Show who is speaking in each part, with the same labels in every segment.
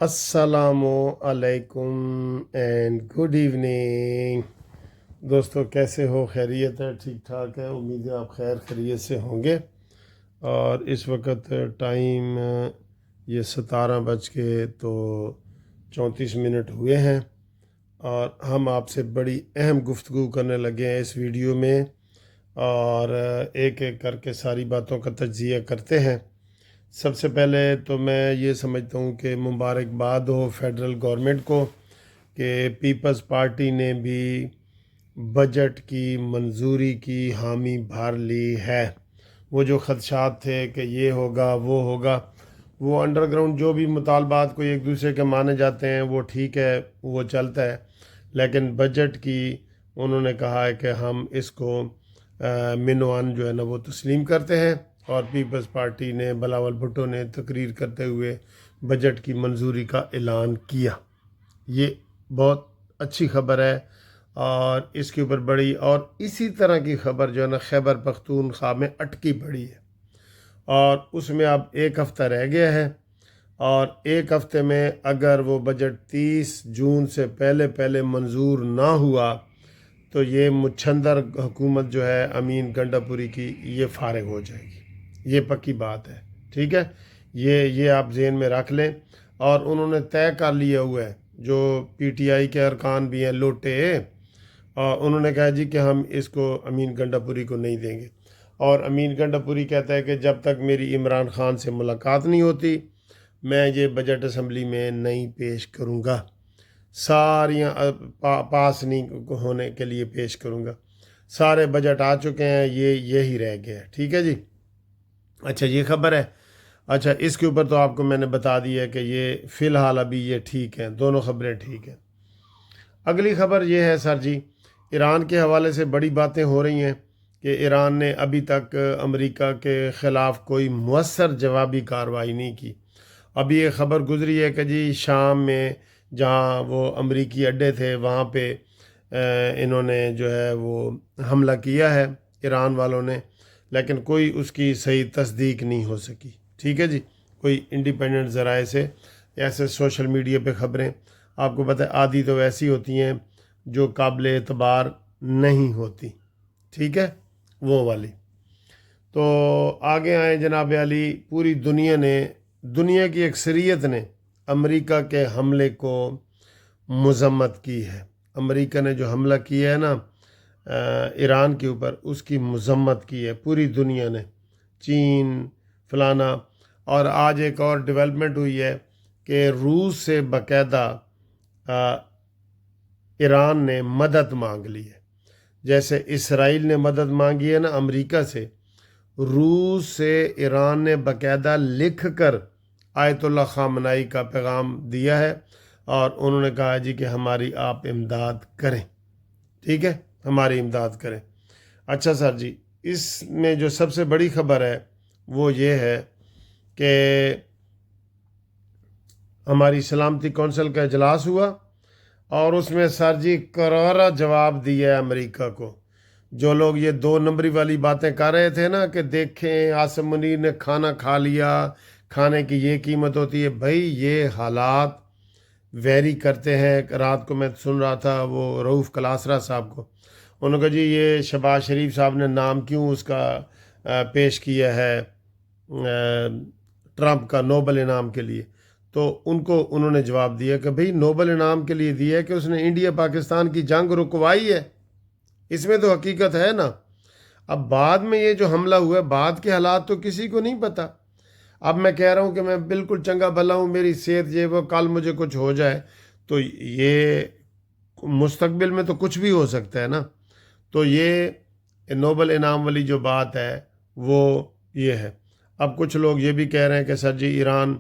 Speaker 1: अस्सलामु अलैकुम and good evening. दोस्तों कैसे हो? खैरियत है? ठीक ठाक है? उम्मीद है आप खैर खैरियत से होंगे। और इस वक्त टाइम ये 17:34 हुए हैं और हम आपसे बड़ी अहम गुफ्तगू करने लगे हैं इस वीडियो में। और एक एक करके सारी बातों का तज्जिया करते हैं। सबसे पहले तो मैं ये समझता हूँ कि मुबारकबाद हो फेडरल गवर्नमेंट को कि पीपल्स पार्टी ने भी बजट की मंजूरी की हामी भर ली है। वो जो खदशात थे कि ये होगा वो होगा, वो अंडरग्राउंड जो भी मुतालबात कोई एक दूसरे के माने जाते हैं वो ठीक है, वो चलता है। लेकिन बजट की उन्होंने कहा है कि हम इसको मिनवान जो है ना वो तस्लीम करते हैं। और पीपल्स पार्टी ने बिलावल भुट्टो ने तकरीर करते हुए बजट की मंजूरी का ऐलान किया। ये बहुत अच्छी खबर है और इसके ऊपर बड़ी और इसी तरह की खबर जो है ना खैबर पख्तूनख्वा में अटकी पड़ी है और उसमें अब एक हफ़्ता रह गया है। और एक हफ़्ते में अगर वो बजट 30 जून से पहले पहले मंजूर ना हुआ तो ये मुच्छंदर हुकूमत जो है अमीन गंडापुरी की ये फारिग हो जाएगी। ये पक्की बात है, ठीक है। ये आप ज़हन में रख लें। और उन्होंने तय कर लिया हुआ है, जो पीटीआई के अरकान भी हैं लोटे, और उन्होंने कहा जी कि हम इसको अमीन गंडापुरी को नहीं देंगे। और अमीन गंडापुरी कहता है कि जब तक मेरी इमरान खान से मुलाकात नहीं होती मैं ये बजट असम्बली में नहीं पेश करूँगा, सारियाँ पास नहीं होने के लिए पेश करूँगा। सारे बजट आ चुके हैं, यही रह गया है, ठीक है जी। अच्छा ये खबर है। अच्छा इसके ऊपर तो आपको मैंने बता दिया है कि ये फ़िलहाल अभी ये ठीक हैं, दोनों खबरें ठीक हैं। अगली खबर ये है सर जी, ईरान के हवाले से बड़ी बातें हो रही हैं कि ईरान ने अभी तक अमेरिका के ख़िलाफ़ कोई मुअस्सर जवाबी कार्रवाई नहीं की। अभी ये ख़बर गुजरी है कि जी शाम में जहाँ वो अमरीकी अड्डे थे वहाँ पे इन्होंने जो है वो हमला किया है ईरान वालों ने, लेकिन कोई उसकी सही तस्दीक नहीं हो सकी, ठीक है जी। कोई इंडिपेंडेंट ज़राए से ऐसे सोशल मीडिया पे ख़बरें, आपको पता है आधी तो वैसी होती हैं जो काबिल एतबार नहीं होती, ठीक है, वो वाली। तो आगे आए जनाब अली, पूरी दुनिया की अक्सरियत ने अमेरिका के हमले को मज़म्मत की है। अमेरिका ने जो हमला किया है ना ईरान के ऊपर, उसकी मज़म्मत की है पूरी दुनिया ने, चीन फलाना। और आज एक और डेवलपमेंट हुई है कि रूस से बाकायदा ईरान ने मदद मांग ली है। जैसे इसराइल ने मदद मांगी है ना अमेरिका से, रूस से ईरान ने बाकायदा लिख कर आयतुल्लाह ख़ामेनी का पैगाम दिया है और उन्होंने कहा जी कि हमारी आप इमदाद करें, ठीक है, हमारी इमदाद करें। अच्छा सर जी, इसमें जो सबसे बड़ी खबर है वो ये है कि हमारी सलामती कौंसिल का इजलास हुआ और उसमें सर जी करारा जवाब दिया है अमेरिका को। जो लोग ये 2 नंबरी वाली बातें कर रहे थे ना कि देखें आसिम मुनीर ने खाना खा लिया, खाने की ये कीमत होती है, भाई ये हालात वेरी करते हैं। रात को मैं सुन रहा था वो रऊफ़ कलासरा साहब को, उन्होंने कहा जी ये शहबाज शरीफ साहब ने नाम क्यों उसका पेश किया है ट्रंप का नोबल इनाम के लिए। तो उनको उन्होंने जवाब दिया कि भाई नोबल इनाम के लिए दिया है कि उसने इंडिया पाकिस्तान की जंग रुकवाई है, इसमें तो हकीकत है ना। अब बाद में ये जो हमला हुआ है, बाद के हालात तो किसी को नहीं पता। अब मैं कह रहा हूँ कि मैं बिल्कुल चंगा भला हूँ, मेरी सेहत ये वो, कल मुझे कुछ हो जाए तो ये मुस्तकबिल में तो कुछ भी हो सकता है ना। तो ये नोबल इनाम वाली जो बात है वो ये है। अब कुछ लोग ये भी कह रहे हैं कि सर जी ईरान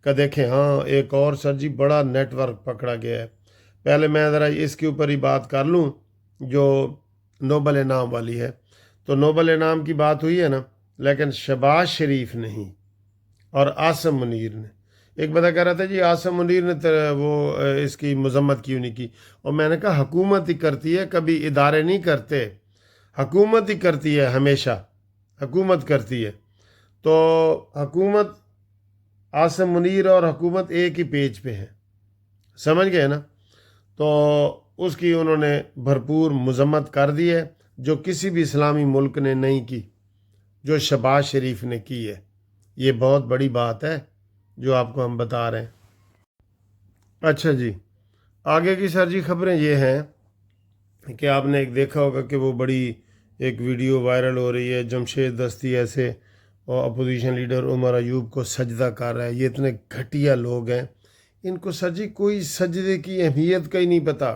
Speaker 1: का देखें, हाँ एक और सर जी बड़ा नेटवर्क पकड़ा गया है। पहले मैं ज़रा इसके ऊपर ही बात कर लूँ जो नोबल इनाम वाली है। तो नोबल इनाम की बात हुई है ना, लेकिन शहबाज शरीफ नहीं और आसिम मुनीर ने। एक बंदा कह रहा था जी आसिम मुनीर ने वो इसकी मजम्मत क्यों नहीं की, और मैंने कहा हुकूमत ही करती है, कभी इदारे नहीं करते, हुकूमत ही करती है, हमेशा हुकूमत करती है। तो हुकूमत आसिम मुनीर और हुकूमत एक ही पेज पे हैं, समझ गए ना। तो उसकी उन्होंने भरपूर मजम्मत कर दी है, जो किसी भी इस्लामी मुल्क ने नहीं की, जो शहबाज शरीफ ने की है। ये बहुत बड़ी बात है जो आपको हम बता रहे हैं। अच्छा जी, आगे की सर जी खबरें ये हैं कि आपने एक देखा होगा कि वो बड़ी एक वीडियो वायरल हो रही है, जमशेद दस्ती ऐसे और अपोजिशन लीडर उमर अयूब को सजदा कर रहा है। ये इतने घटिया लोग हैं, इनको सर जी कोई सजदे की अहमियत का ही नहीं पता।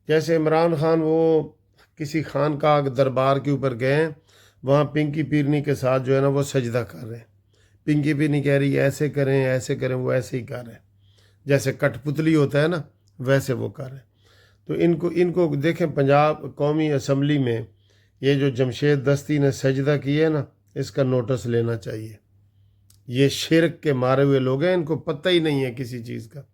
Speaker 1: जैसे इमरान खान वो किसी खानकाह दरबार के ऊपर गए हैं, वहाँ पिंकी पीरनी के साथ जो है ना वो सजदा कर रहे हैं। पिंकी पीरनी कह रही है ऐसे करें, वो ऐसे ही कर रहे हैं, जैसे कठपुतली होता है ना वैसे वो कर रहे हैं। तो इनको देखें, पंजाब कौमी असम्बली में ये जो जमशेद दस्ती ने सजदा किया है ना, इसका नोटिस लेना चाहिए। ये शिरक के मारे हुए लोग हैं, इनको पता ही नहीं है किसी चीज़ का।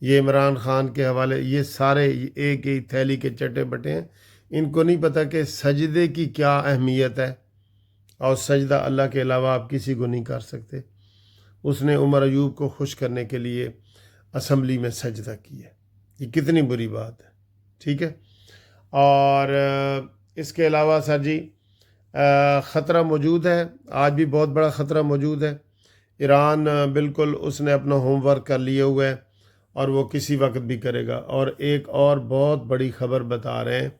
Speaker 1: ये इमरान खान के हवाले ये सारे एक ही थैली के चटे बटे हैं, इनको नहीं पता कि सजदे की क्या अहमियत है, और सजदा अल्लाह के अलावा आप किसी को नहीं कर सकते। उसने उमर अयूब को खुश करने के लिए असम्बली में सजदा किया, ये कितनी बुरी बात है, ठीक है। और इसके अलावा सर जी ख़तरा मौजूद है, आज भी बहुत बड़ा ख़तरा मौजूद है। ईरान बिल्कुल उसने अपना होमवर्क कर लिए हुआ है और वो किसी वक्त भी करेगा। और एक और बहुत बड़ी खबर बता रहे हैं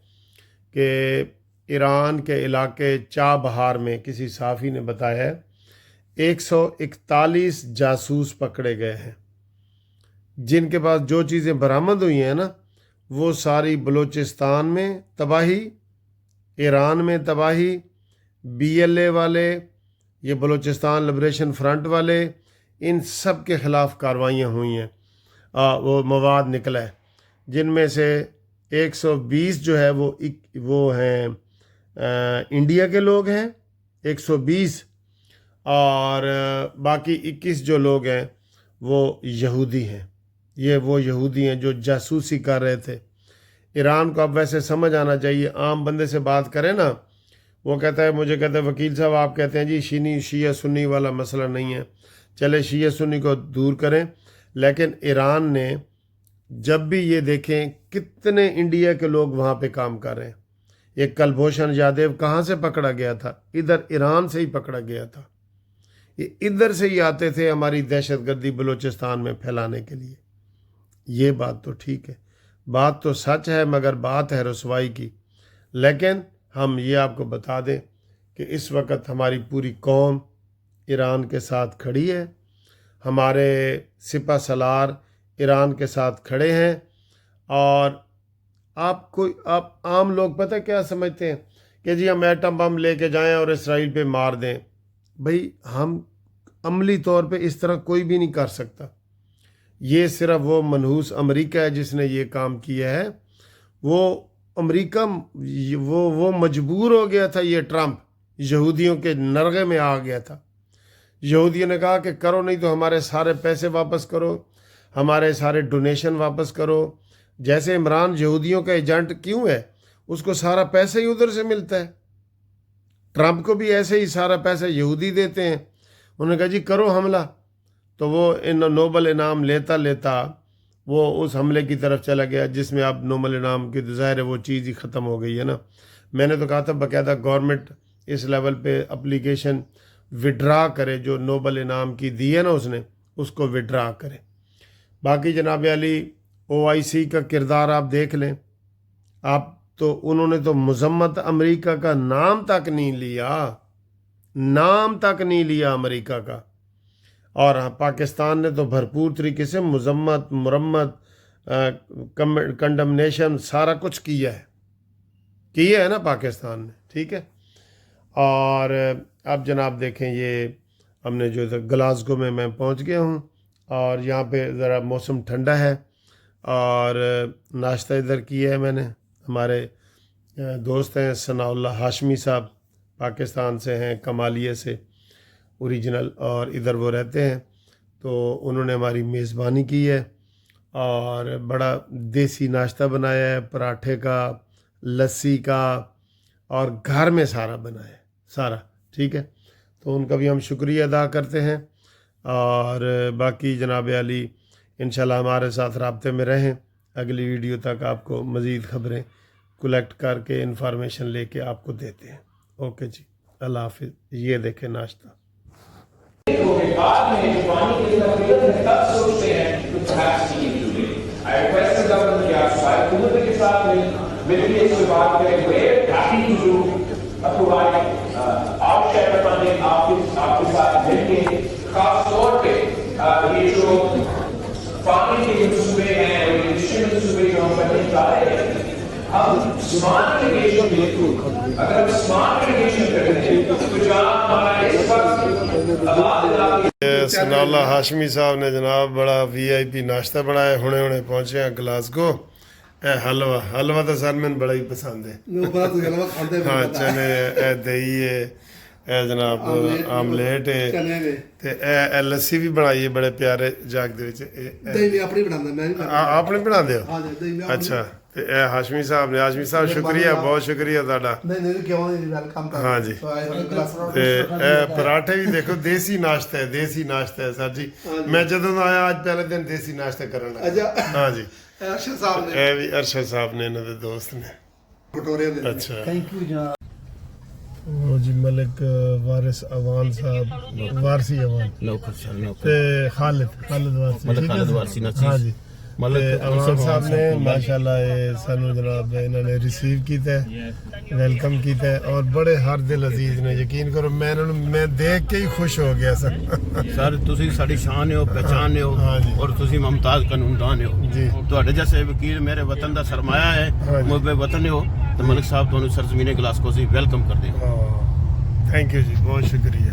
Speaker 1: कि ईरान के इलाके चाबहार में किसी साफ़ी ने बताया है 141 जासूस पकड़े गए हैं, जिनके पास जो चीज़ें बरामद हुई हैं ना वो सारी बलूचिस्तान में तबाही, ईरान में तबाही, BLA वाले, ये बलूचिस्तान लिबरेशन फ्रंट वाले, इन सब के ख़िलाफ़ कार्रवाइयाँ हुई हैं। वो मवाद निकला है, जिनमें से 120 जो है वो हैं इंडिया के लोग हैं 120, और बाकी 21 जो लोग हैं वो यहूदी हैं। ये वो यहूदी हैं जो जासूसी कर रहे थे। ईरान को अब वैसे समझ आना चाहिए, आम बंदे से बात करें ना, वो कहता है, मुझे कहता है वकील साहब आप कहते हैं जी शिया सुन्नी वाला मसला नहीं है, चले शिया सुन्नी को दूर करें। लेकिन ईरान ने जब भी ये देखें कितने इंडिया के लोग वहाँ पे काम कर रहे हैं। एक कुलभूषण यादव कहाँ से पकड़ा गया था? इधर ईरान से ही पकड़ा गया था। ये इधर से ही आते थे हमारी दहशतगर्दी बलूचिस्तान में फैलाने के लिए। ये बात तो ठीक है, बात तो सच है, मगर बात है रसवाई की। लेकिन हम ये आपको बता दें कि इस वक्त हमारी पूरी कौम ईरान के साथ खड़ी है, हमारे सिपह सलार ईरान के साथ खड़े हैं। और आप आम लोग पता क्या समझते हैं कि जी हम एटम बम लेके जाएं और इसराइल पे मार दें। भाई हम अमली तौर पे इस तरह कोई भी नहीं कर सकता। ये सिर्फ वो मनहूस अमेरिका है जिसने ये काम किया है। वो अमेरिका वो मजबूर हो गया था, ये ट्रंप यहूदियों के नरगे में आ गया था। यहूदियों ने कहा कि करो, नहीं तो हमारे सारे पैसे वापस करो, हमारे सारे डोनेशन वापस करो। जैसे इमरान यहूदियों का एजेंट क्यों है, उसको सारा पैसा ही उधर से मिलता है। ट्रंप को भी ऐसे ही सारा पैसा यहूदी देते हैं। उन्होंने कहा जी करो हमला, तो वो इन नोबल इनाम लेता लेता वो उस हमले की तरफ चला गया, जिसमें अब नोबल इनाम की ज़ाहिर है वो चीज़ ही ख़त्म हो गई है ना। मैंने तो कहा था बाकायदा गवर्नमेंट इस लेवल पे अप्लीकेशन विड्रा करे, जो नोबल इनाम की दी है ना उसने, उसको विड्रा करे। बाकी जनाब अली OIC का किरदार आप देख लें, आप तो उन्होंने तो मजम्मत अमेरिका का नाम तक नहीं लिया अमेरिका का। और हाँ, पाकिस्तान ने तो भरपूर तरीके से मजम्मत मुरम्मत कंडमनेशन सारा कुछ किया है ना पाकिस्तान ने, ठीक है। और अब जनाब देखें, ये हमने जो ग्लासगो में मैं पहुंच गया हूं, और यहाँ पे ज़रा मौसम ठंडा है, और नाश्ता इधर किया है मैंने। हमारे दोस्त हैं सनाउल्लाह हाशमी साहब, पाकिस्तान से हैं, कमालिया से ओरिजिनल, और इधर वो रहते हैं। तो उन्होंने हमारी मेज़बानी की है और बड़ा देसी नाश्ता बनाया है, पराठे का, लस्सी का, और घर में सारा बनाया है, सारा, ठीक है। तो उनका भी हम शुक्रिया अदा करते हैं। और बाकी जनाब अली इंशाल्लाह हमारे साथ राब्ते में रहें। अगली वीडियो तक आपको मज़ीद ख़बरें कलेक्ट करके इंफॉर्मेशन लेके आपको देते हैं। ओके जी, अल्लाह हाफिज़। ये देखें नाश्ता।
Speaker 2: बाद में पानी की तकलीफ में तब सोचते हैं तो perhaps he can do it. I request the government के आप हुकूमत के साथ मिलकर इस बात पे we're happy to do provide our share of funding आपके साथ मिलके खास तौर पे ये जो पानी के मंसूबे हैं और कृषि मंसूबे जो हम करने जा रहे हैं, हम स्मार्ट इरिगेशन में अगर हम स्मार्ट इरिगेशन करते हैं तो जहाँ हमारा इस वक्त आबाद इलाके
Speaker 1: सनाउल्लाह हाशमी साहब ने जनाब बड़ा VIP नाश्ता बनाया। हुणे हुणे पहुंचे हैं ग्लासगो। ए हलवा तो सर मैंने बड़ा ही पसंद है। हाँ, चने ए दही है, ए जनाब आमलेट है ते ए लस्सी भी बनाई है बड़े प्यारे जग दे विच। आपने बना दे हो? अच्छा, ते ए हाशमी साहब ने। हाशमी साहब शुक्रिया, बहुत शुक्रिया तुहाडा। हाँ जी, ते ए पराठे भी देखो देसी नाश्ता है सर जी। मैं जदों दा आया आज पहले दिन देसी नाश्ता करन लगा। हाँ जी, ए भी अरशद साहब ने इन्हां दे दोस्त ने। अच्छा,
Speaker 3: थैंक यू जनाब।
Speaker 1: वो जी मलिक वारिस अवान साहब, वारसी अवान ते खालिद वारसी,
Speaker 4: खालिद वारसी नसीब।
Speaker 1: हाँ जी, मलिक अवान साहब ने माशाल्लाह ये सानू जनाब इन्होंने रिसीव किया है, वेलकम किया है और बड़े हर दिल अजीज ने। यकीन करो मैं देख के ही खुश हो गया
Speaker 4: सर तुसी साडी शान हो, पहचान हो और तुसी मुमताज कानूनदान हो
Speaker 1: जी।
Speaker 4: ਤੁਹਾਡੇ जैसे वकील मेरे वतन ਦਾ सरमाया है, मुझे वतन हो तो मलिक साहब ਤੁਹਾਨੂੰ सरजमीने ग्लासगो से वेलकम कर दे।
Speaker 1: थैंक यू जी, बहुत शुक्रिया।